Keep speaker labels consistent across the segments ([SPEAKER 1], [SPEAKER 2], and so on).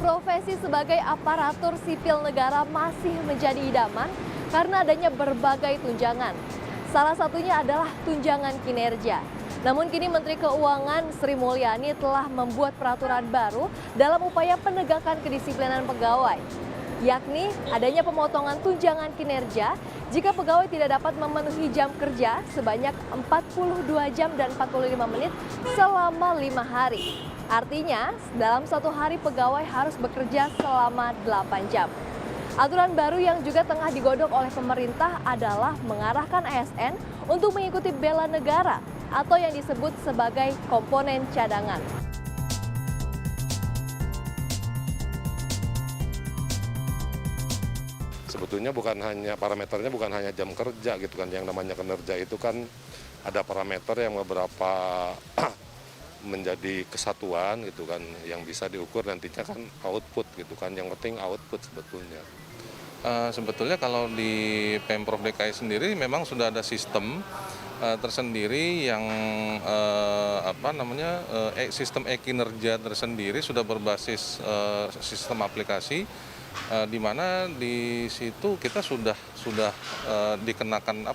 [SPEAKER 1] Profesi sebagai aparatur sipil negara masih menjadi idaman karena adanya berbagai tunjangan. Salah satunya adalah tunjangan kinerja. Namun kini Menteri Keuangan Sri Mulyani telah membuat peraturan baru dalam upaya penegakan kedisiplinan pegawai, yakni adanya pemotongan tunjangan kinerja jika pegawai tidak dapat memenuhi jam kerja sebanyak 42 jam dan 45 menit selama 5 hari. Artinya, dalam satu hari pegawai harus bekerja selama 8 jam. Aturan baru yang juga tengah digodok oleh pemerintah adalah mengarahkan ASN untuk mengikuti bela negara atau yang disebut sebagai komponen cadangan.
[SPEAKER 2] Sebetulnya parameternya bukan hanya jam kerja gitu kan, yang namanya kinerja itu kan ada parameter yang beberapa menjadi kesatuan gitu kan, yang bisa diukur nantinya kan output gitu kan, yang penting output sebetulnya.
[SPEAKER 3] Sebetulnya kalau di Pemprov DKI sendiri memang sudah ada sistem tersendiri yang sistem e-kinerja tersendiri sudah berbasis sistem aplikasi, di mana di situ kita sudah dikenakan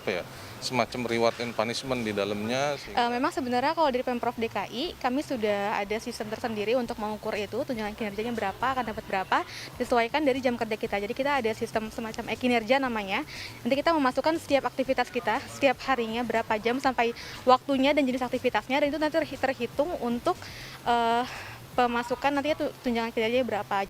[SPEAKER 3] semacam reward and punishment di dalamnya.
[SPEAKER 4] Memang sebenarnya kalau dari Pemprov DKI kami sudah ada sistem tersendiri untuk mengukur itu tunjangan kinerjanya berapa, akan dapat berapa, disesuaikan dari jam kerja kita. Jadi kita ada sistem semacam e-kinerja namanya. Nanti kita memasukkan setiap aktivitas kita, setiap harinya berapa jam sampai waktunya dan jenis aktivitasnya, dan itu nanti terhitung untuk pemasukan nantinya tunjangan kinerjanya berapa.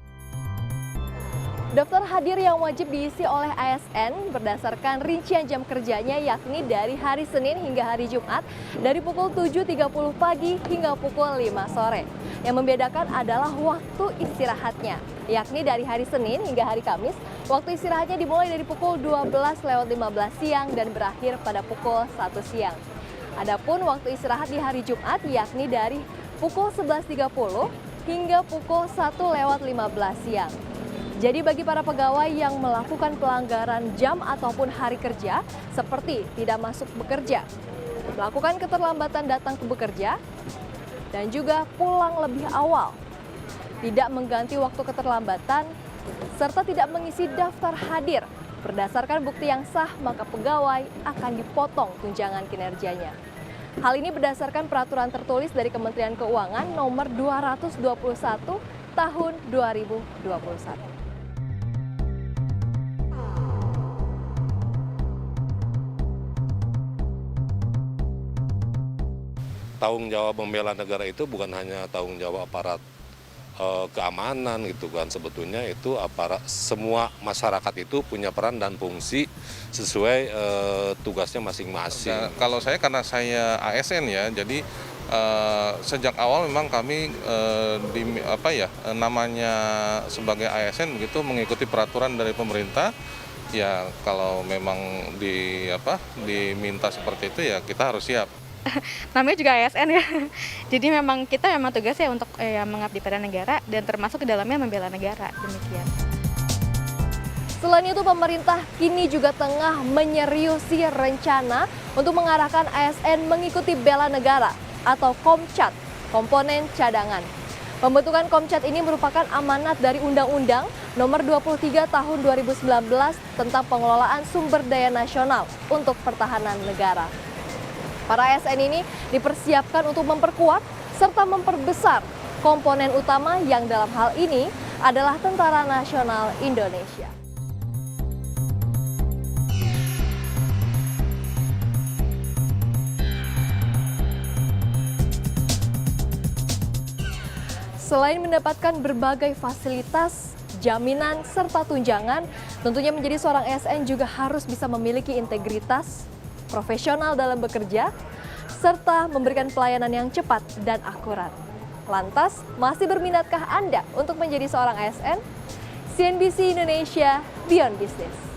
[SPEAKER 1] Daftar hadir yang wajib diisi oleh ASN berdasarkan rincian jam kerjanya, yakni dari hari Senin hingga hari Jumat dari pukul 7.30 pagi hingga pukul 5 sore. Yang membedakan adalah waktu istirahatnya, yakni dari hari Senin hingga hari Kamis, waktu istirahatnya dimulai dari pukul 12:15 siang dan berakhir pada pukul 1 siang. Adapun waktu istirahat di hari Jumat yakni dari pukul 11.30 hingga pukul 1:15 siang. Jadi bagi para pegawai yang melakukan pelanggaran jam ataupun hari kerja, seperti tidak masuk bekerja, melakukan keterlambatan datang ke bekerja, dan juga pulang lebih awal, tidak mengganti waktu keterlambatan, serta tidak mengisi daftar hadir berdasarkan bukti yang sah, maka pegawai akan dipotong tunjangan kinerjanya. Hal ini berdasarkan peraturan tertulis dari Kementerian Keuangan nomor 221 tahun 2021.
[SPEAKER 2] Tanggung jawab membela negara itu bukan hanya tanggung jawab aparat keamanan gitu kan, sebetulnya itu semua masyarakat itu punya peran dan fungsi sesuai tugasnya masing-masing.
[SPEAKER 3] Nah, kalau karena saya ASN ya, jadi sejak awal memang kami namanya sebagai ASN begitu mengikuti peraturan dari pemerintah. Ya kalau memang diminta seperti itu ya kita harus siap.
[SPEAKER 4] Namanya juga ASN ya. Jadi kita memang tugasnya untuk mengabdi pada negara dan termasuk di dalamnya membela negara, demikian.
[SPEAKER 1] Selain itu, pemerintah kini juga tengah menyeriusi rencana untuk mengarahkan ASN mengikuti bela negara atau Komcat, komponen cadangan. Pembentukan Komcat ini merupakan amanat dari Undang-Undang Nomor 23 Tahun 2019 tentang pengelolaan sumber daya nasional untuk pertahanan negara. Para ASN ini dipersiapkan untuk memperkuat serta memperbesar komponen utama yang dalam hal ini adalah Tentara Nasional Indonesia. Selain mendapatkan berbagai fasilitas, jaminan, serta tunjangan, tentunya menjadi seorang ASN juga harus bisa memiliki integritas, profesional dalam bekerja, serta memberikan pelayanan yang cepat dan akurat. Lantas, masih berminatkah Anda untuk menjadi seorang ASN? CNBC Indonesia Beyond Business.